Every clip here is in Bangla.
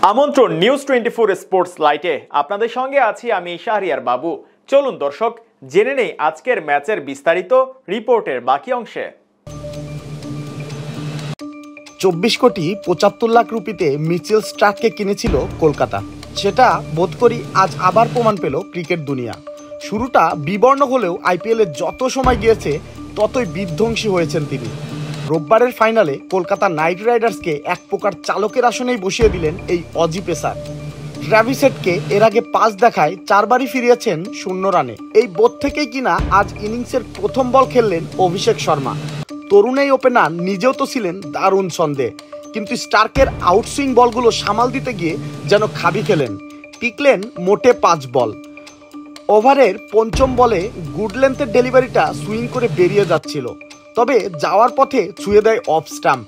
আমন্ত্রণ নিউজ 24 স্পোর্টস লাইটে আপনাদের সঙ্গে আছি আমি শাহরিয়ার বাবু। চলুন দর্শক জেনে নেই আজকের ম্যাচের বিস্তারিত রিপোর্টের বাকি অংশে। 24 কোটি 75 লাখ রুপিতে মিচেল স্টার্ককে কিনেছিল কলকাতা। সেটা বোধ করি আজ আবার প্রমাণ পেল ক্রিকেট দুনিয়া। শুরুটা বিবর্ণ হলেও আইপিএলে যত সময় গিয়েছে ততই বিধ্বংসী হয়েছেন তিনি। রোববারের ফাইনালে কলকাতা নাইট রাইডার্সকে এক প্রকার চালকের আসনেই বসিয়ে দিলেন এই অজি পেসার। ট্র্যাভিস হেডকে এর আগে 5 দেখায় 4 বারই ফিরিয়েছেন 0 রানে। এই বোধ থেকেই কিনা আজ ইনিংসের প্রথম বল খেললেন অভিষেক শর্মা। তরুণ এই ওপেনার নিজেও তো ছিলেন দারুণ ছন্দে, কিন্তু স্টার্কের আউটসুইং বলগুলো সামাল দিতে গিয়ে যেন খাবি খেলেন। টিকলেন মোটে 5 বল। ওভারের পঞ্চম বলে গুড লেন্থের ডেলিভারিটা সুইং করে বেরিয়ে যাচ্ছিল, তবে যাওয়ার পথে ছুঁয়ে দেয় অফ স্টাম্প।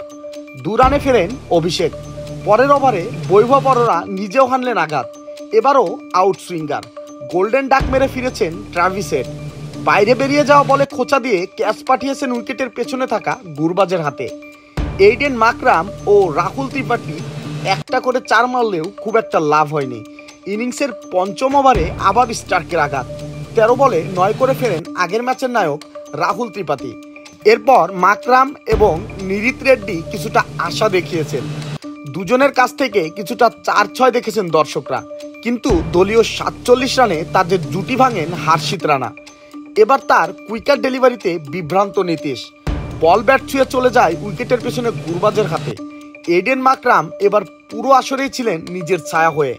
2 রানে ফেরেন অভিষেক। পরের ওভারে বৈভব অরোরা নিজেও হানলেন আঘাত। এবারও আউট সুইঙ্গার। গোল্ডেন ডাক মেরে ফিরেছেন ট্র্যাভিস হেড। বাইরে বেরিয়ে যাওয়া বলে খোঁচা দিয়ে ক্যাচ পাঠিয়েছেন উইকেটের পেছনে থাকা গুরবাজের হাতে। এইডেন মাকরাম ও রাহুল ত্রিপাঠী একটা করে 4 মারলেও খুব একটা লাভ হয়নি। ইনিংসের পঞ্চম ওভারে আবার স্টার্কের আঘাত। 13 বলে 9 করে ফেরেন আগের ম্যাচের নায়ক রাহুল ত্রিপাঠী। এরপর মাকরাম এবং নিরিত রেড্ডি কিছুটা আশা দেখিয়েছেন। দুজনের কাছ থেকে কিছুটা 4-6 দেখেছেন দর্শকরা, কিন্তু দলীয় 47 রানে তাদের জুটি ভাঙেন হর্ষিত রানা। এবার তার কুইকার ডেলিভারিতে বিভ্রান্ত নীতিশ। বল ব্যাট ছুঁয়ে চলে যায় উইকেটের পেছনে গুরবাজের হাতে। এডেন মাকরাম এবার পুরো আসরেই ছিলেন নিজের ছায়া হয়ে।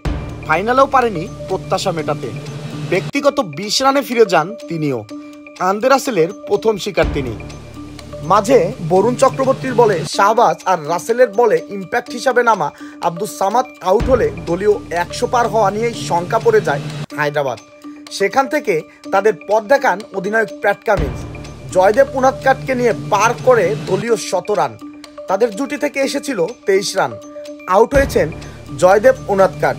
ফাইনালেও পারেনি প্রত্যাশা মেটাতে। ব্যক্তিগত 20 রানে ফিরে যান তিনিও। আন্দ্রে রাসেলের প্রথম শিকার তিনি। মাঝে বরুণ চক্রবর্তীর বলে শাহবাজ আর রাসেলের বলে ইম্প্যাক্ট হিসাবে নামা আব্দুস সামাদ আউট হলে দলীয় 100 পার হওয়া নিয়েই শঙ্কা পড়ে যায় হায়দ্রাবাদ। সেখান থেকে তাদের পথ দেখান অধিনায়ক প্যাট কামিন্স। জয়দেব উনাদকাটকে নিয়ে পার করে দলীয় 100 রান। তাদের জুটি থেকে এসেছিল 23 রান। আউট হয়েছেন জয়দেব উনাদকাট।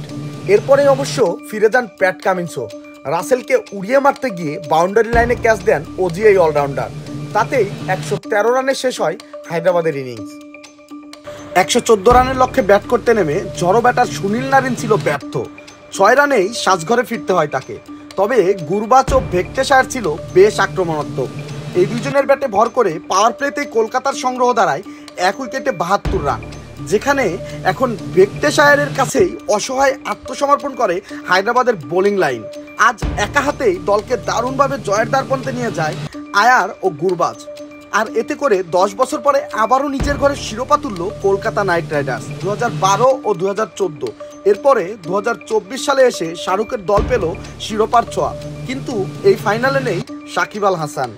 এরপরেই অবশ্য ফিরে যান প্যাট কামিন্সও। রাসেলকে উড়িয়ে মারতে গিয়ে বাউন্ডারি লাইনে ক্যাচ দেন ওজিআই অলরাউন্ডার। তাতেই 113 রানে শেষ হয় হায়দ্রাবাদের ইনিংস। 114 রানের লক্ষ্যে ব্যাট করতে নেমে জড়ো ব্যাটার সুনীল নারিন ছিল ব্যর্থ। 6 রানেই সাজঘরে ফিরতে হয় তাকে। তবে গুরবাজ ও ভেঙ্কটেশায়ার ছিল বেশ আক্রমণাত্মক। এই দুজনের ব্যাটে ভর করে পাওয়ার প্লেতেই কলকাতার সংগ্রহ দাঁড়ায় 1 উইকেটে 72 রান, যেখানে এখন ভেঙ্কটেশায়ারের কাছেই অসহায় আত্মসমর্পণ করে হায়দ্রাবাদের বোলিং লাইন। আজ একা হাতেই দলকে দারুণভাবে জয়ের দ্বারপ্রান্তে নিয়ে যায় আয়ার ও গুরবাজ। আর এতে করে 10 বছর পরে আবারও নিজের ঘরে শিরোপা তুলল কলকাতা নাইট রাইডার্স 2012 ও 2014। এরপরে 2024 সালে এসে শাহরুখের দল পেল শিরোপার ছোঁয়া, কিন্তু এই ফাইনালে নেই সাকিব আল হাসান।